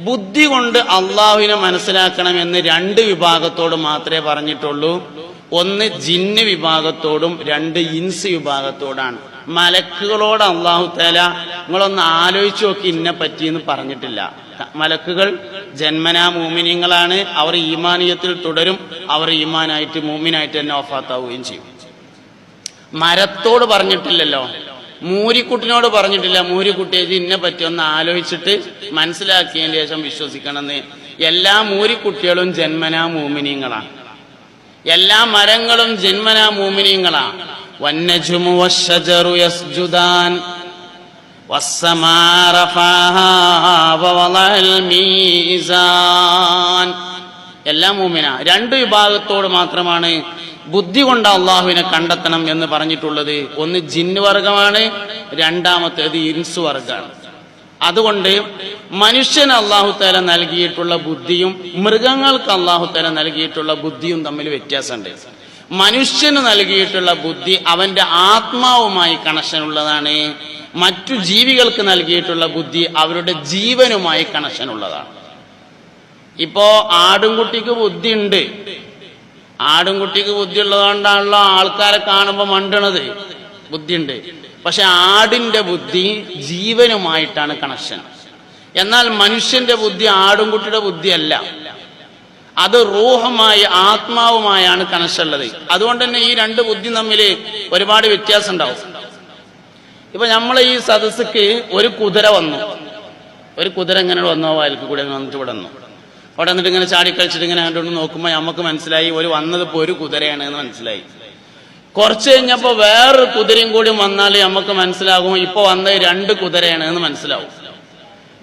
ബുദ്ധി കൊണ്ട് അള്ളാഹുവിനെ മനസ്സിലാക്കണമെന്ന് രണ്ട് വിഭാഗത്തോട് മാത്രമേ പറഞ്ഞിട്ടുള്ളൂ. ഒന്ന് ജിന്ന് വിഭാഗത്തോടും രണ്ട് ഇൻസ് വിഭാഗത്തോടാണ്. മലക്കുകളോട് അള്ളാഹു തആല നിങ്ങളൊന്ന് ആലോചിച്ച് നോക്കി ഇന്നെ പറ്റിയെന്ന് പറഞ്ഞിട്ടില്ല. മലക്കുകൾ ജന്മനാ മൂമിനീങ്ങളാണ്. അവർ ഈമാനിയത്തിൽ തുടരും. അവർ ഈമാനായിട്ട് മൂമിനായിട്ട് തന്നെ വഫാത്താവുകയും ചെയ്യും. മരത്തോട് പറഞ്ഞിട്ടില്ലല്ലോ, മൂരിക്കുട്ടിനോട് പറഞ്ഞിട്ടില്ല, മൂരിക്കുട്ടിയെ ഇന്നെ പറ്റി ഒന്ന് ആലോചിച്ചിട്ട് മനസ്സിലാക്കിയതിന് ശേഷം വിശ്വസിക്കണമെന്ന്. എല്ലാ മൂരിക്കുട്ടികളും ജന്മനാ മൂമിനീങ്ങളാണ്. എല്ലാ മരങ്ങളും ജന്മനാ മൂമിനീങ്ങളാണ്. വന്നജ്മു വശ്ശജറു യസ്ജുദാൻ വസ്സമാഅ റഫഅഹാ വവളഅൽ മീസാൻ. എല്ലാം മൂമിന. രണ്ട് വിഭാഗത്തോട് മാത്രമാണ് ബുദ്ധി കൊണ്ട് അള്ളാഹുവിനെ കണ്ടെത്തണം എന്ന് പറഞ്ഞിട്ടുള്ളത്. ഒന്ന് ജിന്ന് വർഗമാണ്, രണ്ടാമത്തേത് ഇൻസ് വർഗമാണ്. അതുകൊണ്ട് മനുഷ്യന് അള്ളാഹു തആല നൽകിയിട്ടുള്ള ബുദ്ധിയും മൃഗങ്ങൾക്ക് അള്ളാഹു തആല നൽകിയിട്ടുള്ള ബുദ്ധിയും തമ്മിൽ വ്യത്യാസമുണ്ട്. മനുഷ്യന് നൽകിയിട്ടുള്ള ബുദ്ധി അവന്റെ ആത്മാവുമായി കണക്ഷൻ ഉള്ളതാണ്. മറ്റു ജീവികൾക്ക് നൽകിയിട്ടുള്ള ബുദ്ധി അവരുടെ ജീവനുമായി കണക്ഷൻ ഉള്ളതാണ്. ഇപ്പോ ആടുംകുട്ടിക്ക് ബുദ്ധി ഉണ്ട്. ആടുംകുട്ടിക്ക് ബുദ്ധി ഉള്ളതുകൊണ്ടാണല്ലോ ആൾക്കാരെ കാണുമ്പോൾ മണ്ടണത്. ബുദ്ധിയുണ്ട്. പക്ഷെ ആടിന്റെ ബുദ്ധി ജീവനുമായിട്ടാണ് കണക്ഷൻ. എന്നാൽ മനുഷ്യന്റെ ബുദ്ധി ആടുംകുട്ടിയുടെ ബുദ്ധിയല്ല, അത് റൂഹുമായി ആത്മാവുമായാണ് കണക്ഷൻ ഉള്ളത്. അതുകൊണ്ട് തന്നെ ഈ രണ്ട് ബുദ്ധി തമ്മിൽ ഒരുപാട് വ്യത്യാസം ഉണ്ടാവും. ഇപ്പൊ നമ്മളെ ഈ സദസ്സുക്ക് ഒരു കുതിര വന്നു. ഒരു കുതിര ഇങ്ങനെ വന്നോ, വയൽക്ക് കൂടെ വന്നിട്ട് ഇവിടെ വന്നു. അവിടെ വന്നിട്ട് ഇങ്ങനെ ചാടിക്കളിച്ചിട്ട് ഇങ്ങനെ കണ്ടുകൊണ്ട് നോക്കുമ്പോൾ നമുക്ക് മനസ്സിലായി ഒരു വന്നത് ഇപ്പോൾ ഒരു കുതിരയാണ് എന്ന് മനസ്സിലായി. കുറച്ച് കഴിഞ്ഞപ്പോ വേറൊരു കുതിരയും കൂടി വന്നാൽ നമുക്ക് മനസ്സിലാകും ഇപ്പൊ വന്നത് രണ്ട് കുതിരയാണ് എന്ന് മനസ്സിലാവും.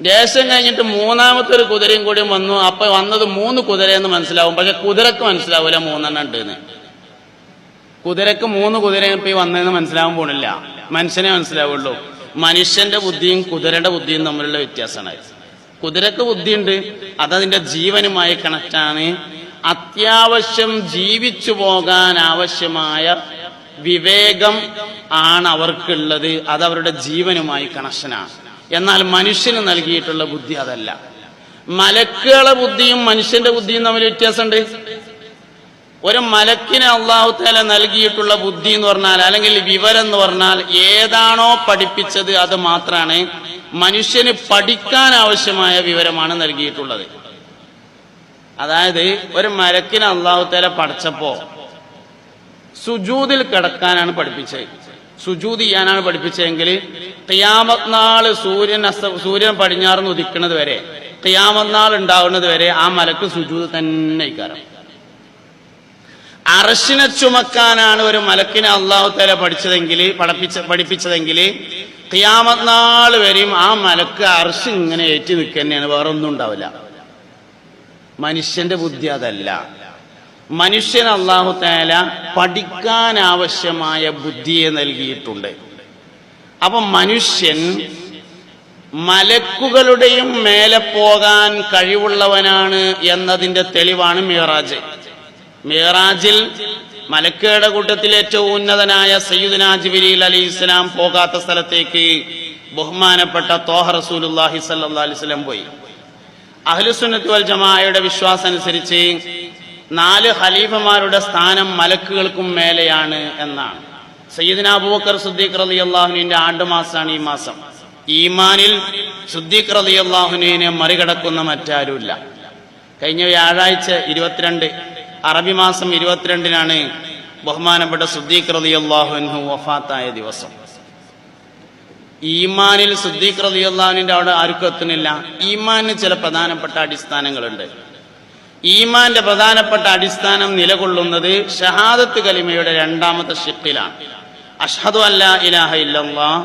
ദേശം കഴിഞ്ഞിട്ട് മൂന്നാമത്തെ ഒരു കുതിരയും കൂടി വന്നു. അപ്പൊ വന്നത് മൂന്ന് കുതിരയെന്ന് മനസ്സിലാവും. പക്ഷെ കുതിരക്ക് മനസ്സിലാവൂല മൂന്നെണ്ണം ഉണ്ടെന്ന്. കുതിരക്ക് മൂന്ന് കുതിരയും ഇപ്പൊ വന്നതെന്ന് മനസ്സിലാവാൻ പോണില്ല. മനുഷ്യനെ മനസ്സിലാവുള്ളൂ. മനുഷ്യന്റെ ബുദ്ധിയും കുതിരയുടെ ബുദ്ധിയും തമ്മിലുള്ള വ്യത്യാസമാണ്. കുതിരക്ക് ബുദ്ധിയുണ്ട്, അതതിന്റെ ജീവനുമായി കണക്റ്റാണ്. അത്യാവശ്യം ജീവിച്ചു പോകാൻ ആവശ്യമായ വിവേകം ആണ് അവർക്കുള്ളത്. അതവരുടെ ജീവനുമായി കണക്ഷനാണ്. എന്നാൽ മനുഷ്യന് നൽകിയിട്ടുള്ള ബുദ്ധി അതല്ല. മലക്കുകളുടെ ബുദ്ധിയും മനുഷ്യന്റെ ബുദ്ധിയും തമ്മിൽ വ്യത്യാസമുണ്ട്. ഒരു മലക്കിന് അള്ളാഹു തആല നൽകിയിട്ടുള്ള ബുദ്ധി എന്ന് പറഞ്ഞാൽ, അല്ലെങ്കിൽ വിവരം എന്ന് പറഞ്ഞാൽ, ഏതാണോ പഠിപ്പിച്ചത് അത് മാത്രമാണ്. മനുഷ്യന് പഠിക്കാൻ ആവശ്യമായ വിവരമാണ് നൽകിയിട്ടുള്ളത്. അതായത് ഒരു മലക്കിന് അള്ളാഹു തആല പഠിച്ചപ്പോ സുജൂദിൽ കിടക്കാനാണ് പഠിപ്പിച്ചത്, സുജൂദ് ചെയ്യാനാണ് പഠിപ്പിച്ചതെങ്കിൽ ഖിയാമത്ത് നാള് സൂര്യൻ പടിഞ്ഞാറുന്ന് ഉദിക്കുന്നത് വരെ, ഖിയാമത്ത് നാൾ ഉണ്ടാവുന്നത് വരെ ആ മലക്ക് സുജൂദ് തന്നെ ഇക്കാരം. അർശിനെ ചുമക്കാനാണ് ഒരു മലക്കിനെ അള്ളാഹു തആല പഠിപ്പിച്ചതെങ്കിൽ ഖിയാമത്ത് നാൾ വരെയും ആ മലക്ക് അർശ് ഇങ്ങനെ ഏറ്റി നിൽക്കുക തന്നെയാണ്, വേറെ ഒന്നും ഉണ്ടാവില്ല. മനുഷ്യന്റെ ബുദ്ധി അതല്ല. മനുഷ്യൻ അള്ളാഹു തആല പഠിക്കാൻ ആവശ്യമായ ബുദ്ധിയെ നൽകിയിട്ടുണ്ട്. അപ്പൊ മനുഷ്യൻ മലക്കുകളുടെയും മേലെ പോകാൻ കഴിവുള്ളവനാണ് എന്നതിന്റെ തെളിവാണ് മിഅ്റാജ്. മിഅ്റാജിൽ മലക്കുകളുടെ കൂട്ടത്തിൽ ഏറ്റവും ഉന്നതനായ സയ്യിദുനാ ജിബ്രീൽ അലൈഹിസ്സലാം പോകാത്ത സ്ഥലത്തേക്ക് ബഹുമാനപ്പെട്ട ത്വാഹ റസൂലുള്ളാഹി സ്വല്ലല്ലാഹു അലൈഹി വസല്ലം പോയി. അഹ്ലുസുന്നത്ത് വൽ ജമാഅയുടെ വിശ്വാസം അനുസരിച്ച് 4 ഖലീഫമാരുടെ സ്ഥാനം മലക്കുകൾക്കും മേലെയാണ് എന്നാണ്. സയ്യിദുനാ അബൂബക്കർ സിദ്ദീഖ് റളിയല്ലാഹു അൻഹുവിന്റെ ആണ്ടുമാസമാണ് ഈ മാസം. ഈമാനിൽ സിദ്ദീഖ് റളിയല്ലാഹു അൻഹുവിനെ മറികടക്കുന്ന മറ്റാരുമില്ല. കഴിഞ്ഞ വ്യാഴാഴ്ച 22 അറബി മാസം 22-നാണ് ബഹുമാനപ്പെട്ട സിദ്ദീഖ് റളിയല്ലാഹു അൻഹു വഫാത്തായ ദിവസം. ഈമാനിൽ സിദ്ദീഖ് റളിയല്ലാഹു അൻഹുവിന്റെ അവിടെ ആർക്കും എത്തുന്നില്ല. ഈമാനിന് ചില പ്രധാനപ്പെട്ട അടിസ്ഥാനങ്ങളുണ്ട്. ഈമാന്റെ പ്രധാനപ്പെട്ട അടിസ്ഥാനം നിലകൊള്ളുന്നത് ഷഹാദത്ത് കലിമയുടെ 2ാമത്തെ ഷിഖിലാണ്. അഷ്ഹദു അല്ലാ ഇലാഹ ഇല്ലല്ലാഹ്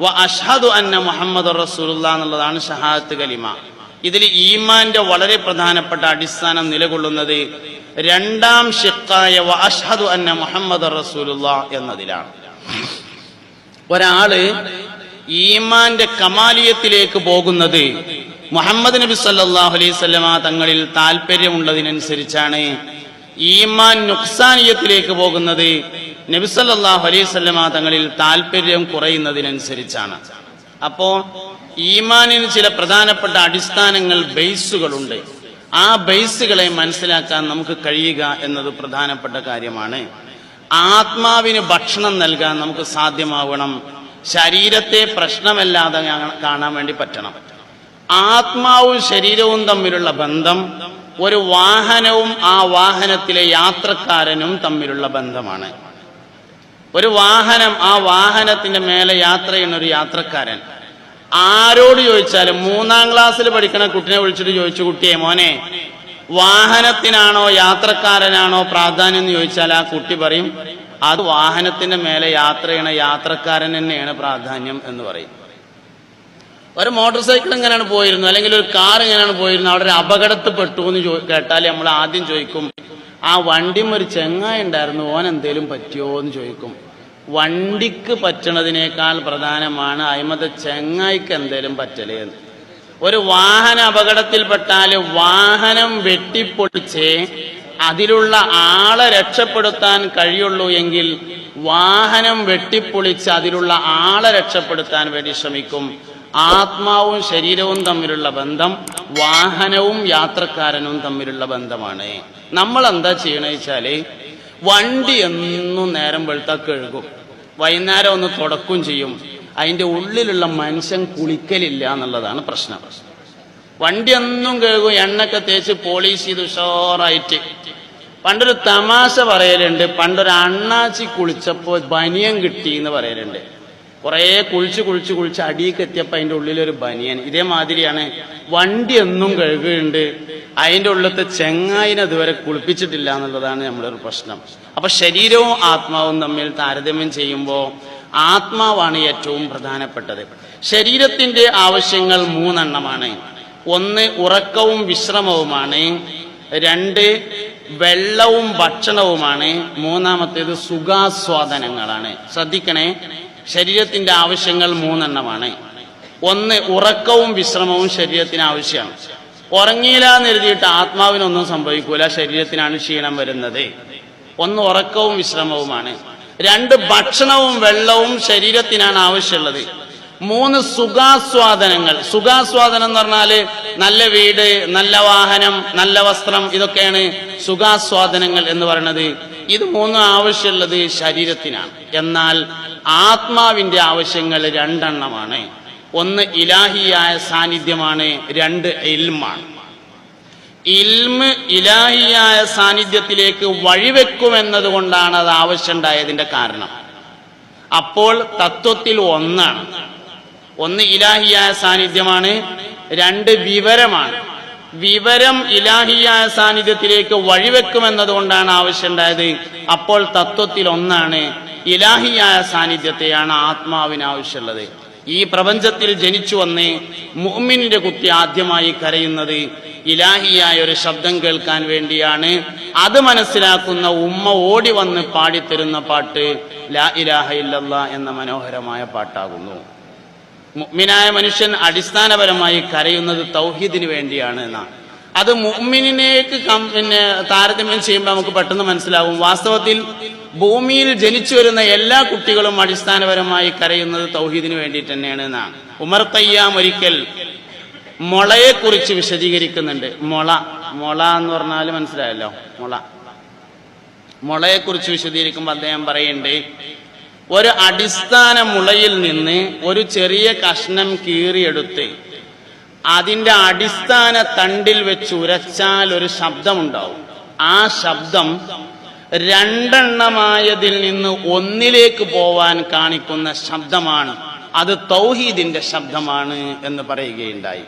വ അഷ്ഹദു അന്ന മുഹമ്മദുർ റസൂലുള്ളാഹ് എന്നുള്ളതാണ് ഷഹാദത്ത് കലിമ. ഇതിൽ ഈമാന്റെ വളരെ പ്രധാനപ്പെട്ട അടിസ്ഥാനം നിലകൊള്ളുന്നത് 2ാം ഷിഖായ വ അഷ്ഹദു അന്ന മുഹമ്മദുർ റസൂലുള്ളാഹ് എന്നതിലാണ്. ഒരാള് ഈമാന്റെ കമാലിയത്തിലേക്ക് പോകുന്നത് മുഹമ്മദ് നബി സല്ലല്ലാഹു അലൈഹി വസല്ലമ തങ്ങളിൽ താല്പര്യമുള്ളതിനനുസരിച്ചാണ്. ഈമാൻ നുഖ്സാനിയത്തിലേക്ക് പോകുന്നത് നബി സല്ലല്ലാഹു അലൈഹി വസല്ലമ തങ്ങളിൽ താല്പര്യം കുറയുന്നതിനനുസരിച്ചാണ്. അപ്പോ ഈമാനിന് ചില പ്രധാനപ്പെട്ട അടിസ്ഥാനങ്ങൾ, ബേസുകളുണ്ട്. ആ ബേസുകളെ മനസ്സിലാക്കാൻ നമുക്ക് കഴിയുക എന്നത് പ്രധാനപ്പെട്ട കാര്യമാണ്. ആത്മാവിന് ഭക്ഷണം നൽകാൻ നമുക്ക് സാധ്യമാവണം. ശരീരത്തെ പ്രശ്നമല്ലാതെ കാണാൻ വേണ്ടി പറ്റണം. ആത്മാവും ശരീരവും തമ്മിലുള്ള ബന്ധം ഒരു വാഹനവും ആ വാഹനത്തിലെ യാത്രക്കാരനും തമ്മിലുള്ള ബന്ധമാണ്. ഒരു വാഹനം, ആ വാഹനത്തിന്റെ മേലെ യാത്ര ചെയ്യുന്ന ഒരു യാത്രക്കാരൻ ആരോട് ചോദിച്ചാലും, 3ാം ക്ലാസ്സിൽ പഠിക്കുന്ന കുട്ടിനെ വിളിച്ചിട്ട് ചോദിച്ചു, കുട്ടിയെ മോനെ വാഹനത്തിനാണോ യാത്രക്കാരനാണോ പ്രാധാന്യം എന്ന് ചോദിച്ചാൽ ആ കുട്ടി പറയും അത് വാഹനത്തിന്റെ മേലെ യാത്ര ചെയ്യണ യാത്രക്കാരൻ തന്നെയാണ് പ്രാധാന്യം എന്ന് പറയും. ഒരു മോട്ടോർ സൈക്കിൾ ഇങ്ങനെയാണ് പോയിരുന്നു, അല്ലെങ്കിൽ ഒരു കാർ ഇങ്ങനെയാണ് പോയിരുന്നു, അവിടെ ഒരു അപകടത്തിൽപ്പെട്ടു എന്ന് കേട്ടാൽ നമ്മൾ ആദ്യം ചോദിക്കും ആ വണ്ടിയും ഒരു ചെങ്ങായി ഉണ്ടായിരുന്നു, ഓൻ എന്തേലും പറ്റിയോ എന്ന് ചോദിക്കും. വണ്ടിക്ക് പറ്റണതിനേക്കാൾ പ്രധാനമാണ് അയിമത്തെ ചെങ്ങായിക്ക് എന്തേലും പറ്റലേ. ഒരു വാഹന അപകടത്തിൽപ്പെട്ടാൽ വാഹനം വെട്ടിപ്പൊളിച്ച് അതിലുള്ള ആളെ രക്ഷപ്പെടുത്താൻ കഴിയുള്ളൂ എങ്കിൽ വാഹനം വെട്ടിപ്പൊളിച്ച് അതിലുള്ള ആളെ രക്ഷപ്പെടുത്താൻ വേണ്ടി ശ്രമിക്കും. ആത്മാവും ശരീരവും തമ്മിലുള്ള ബന്ധം വാഹനവും യാത്രക്കാരനും തമ്മിലുള്ള ബന്ധമാണ്. നമ്മൾ എന്താ ചെയ്യണമെന്ന് വെച്ചാല് വണ്ടി എന്നും നേരം വെളുത്താൽ കഴുകും, വൈകുന്നേരം ഒന്ന് തുടക്കും ചെയ്യും. അതിന്റെ ഉള്ളിലുള്ള മനുഷ്യൻ കുളിക്കലില്ല എന്നുള്ളതാണ് പ്രശ്നം. വണ്ടി എന്നും കഴുകും, എണ്ണൊക്കെ തേച്ച് പോളിഷ് ചെയ്ത് ഉഷാറായിട്ട്. പണ്ടൊരു തമാശ പറയലുണ്ട്, പണ്ടൊരു അണ്ണാച്ചി കുളിച്ചപ്പോ ബനിയൻ കിട്ടി എന്ന് പറയലുണ്ട്. കുറെ കുളിച്ച് അടിയൊക്കെ എത്തിയപ്പോ അതിന്റെ ഉള്ളിലൊരു ബനിയൻ. ഇതേമാതിരിയാണ് വണ്ടി എന്നും കഴുകുന്നുണ്ട്, അതിന്റെ ഉള്ളിലത്തെ ചെങ്ങായിനെ ഇതുവരെ കുളിപ്പിച്ചിട്ടില്ല എന്നുള്ളതാണ് നമ്മുടെ ഒരു പ്രശ്നം. അപ്പൊ ശരീരവും ആത്മാവും തമ്മിൽ താരതമ്യം ചെയ്യുമ്പോൾ ആത്മാവാണ് ഏറ്റവും പ്രധാനപ്പെട്ടത്. ശരീരത്തിന്റെ ആവശ്യങ്ങൾ 3 എണ്ണമാണ്. 1 ഉറക്കവും വിശ്രമവുമാണ്, 2 വെള്ളവും ഭക്ഷണവുമാണ്, 3ാമത്തേത് സുഖാസ്വാദനങ്ങളാണ്. ശ്രദ്ധിക്കണേ, ശരീരത്തിന്റെ ആവശ്യങ്ങൾ 3 എണ്ണമാണ്. 1 ഉറക്കവും വിശ്രമവും ശരീരത്തിന് ആവശ്യമാണ്. ഉറങ്ങിയില്ല എന്ന് എഴുതിയിട്ട് ആത്മാവിനൊന്നും സംഭവിക്കൂല, ശരീരത്തിനാണ് ക്ഷീണം വരുന്നത്. 1 ഉറക്കവും വിശ്രമവുമാണ്. 2 ഭക്ഷണവും വെള്ളവും ശരീരത്തിനാണ് ആവശ്യമുള്ളത്. 3 സുഖാസ്വാദനങ്ങൾ. സുഖാസ്വാദനം എന്ന് പറഞ്ഞാല് നല്ല വീട്, നല്ല വാഹനം, നല്ല വസ്ത്രം, ഇതൊക്കെയാണ് സുഖാസ്വാദനങ്ങൾ എന്ന് പറയുന്നത്. ഇത് 3 ആവശ്യമുള്ളത് ശരീരത്തിനാണ്. എന്നാൽ ആത്മാവിന്റെ ആവശ്യങ്ങൾ 2 എണ്ണമാണ്. 1 ഇലാഹിയായ സാന്നിധ്യമാണ്, 2 ഇൽമാണ്. ഇൽമ് ഇലാഹിയായ സാന്നിധ്യത്തിലേക്ക് വഴിവെക്കുമെന്നത് കൊണ്ടാണ് അത് ആവശ്യമുണ്ടായതിന്റെ കാരണം. അപ്പോൾ തത്വത്തിൽ 1 1 ഇലാഹിയായ സാന്നിധ്യമാണ്, 2 വിവരമാണ്. വിവരം ഇലാഹിയായ സാന്നിധ്യത്തിലേക്ക് വഴിവെക്കുമെന്നത് കൊണ്ടാണ് ആവശ്യമുണ്ടായത്. അപ്പോൾ തത്വത്തിൽ 1 ഇലാഹിയായ സാന്നിധ്യത്തെയാണ് ആത്മാവിന് ആവശ്യമുള്ളത്. ഈ പ്രപഞ്ചത്തിൽ ജനിച്ചു വന്ന് മുഅ്മിനിന്റെ കുട്ടി ആദ്യമായി കരയുന്നത് ഇലാഹിയായ ഒരു ശബ്ദം കേൾക്കാൻ വേണ്ടിയാണ്. അത് മനസ്സിലാക്കുന്ന ഉമ്മ ഓടി വന്ന് പാടിത്തരുന്ന പാട്ട് ലാ ഇലാഹ ഇല്ലല്ലാഹ് എന്ന മനോഹരമായ പാട്ടാകുന്നു. മുഅ്മിനായ മനുഷ്യൻ അടിസ്ഥാനപരമായി കരയുന്നത് തൗഹീദിന് വേണ്ടിയാണ് എന്നാണ്. അത് മുഅ്മിനിനേക്ക് താരതമ്യം ചെയ്യുമ്പോൾ നമുക്ക് പെട്ടെന്ന് മനസ്സിലാവും. വാസ്തവത്തിൽ ഭൂമിയിൽ ജനിച്ചു വരുന്ന എല്ലാ കുട്ടികളും അടിസ്ഥാനപരമായി കരയുന്നത് തൗഹീദിന് വേണ്ടിയിട്ട് തന്നെയാണ് എന്നാണ്. ഉമർ ഖയ്യാം ഒരിക്കൽ മുളയെക്കുറിച്ച് വിശദീകരിക്കുന്നുണ്ട്. മുള എന്ന് പറഞ്ഞാൽ മനസ്സിലായല്ലോ, മുളയെക്കുറിച്ച് വിശദീകരിക്കുമ്പോൾ അദ്ദേഹം പറയുന്നുണ്ട്, ഒരു അടിസ്ഥാന മുളയിൽ നിന്ന് ഒരു ചെറിയ കഷ്ണം കീറിയെടുത്ത് അതിന്റെ അടിസ്ഥാന തണ്ടിൽ വെച്ച് ഉരച്ചാൽ ഒരു ശബ്ദമുണ്ടാവും. ആ ശബ്ദം 2 എണ്ണമായതിൽ നിന്ന് 1ലേക്ക് പോവാൻ കാണിക്കുന്ന ശബ്ദമാണ്. അത് തൗഹീദിന്റെ ശബ്ദമാണ് എന്ന് പറയുകയുണ്ടായി.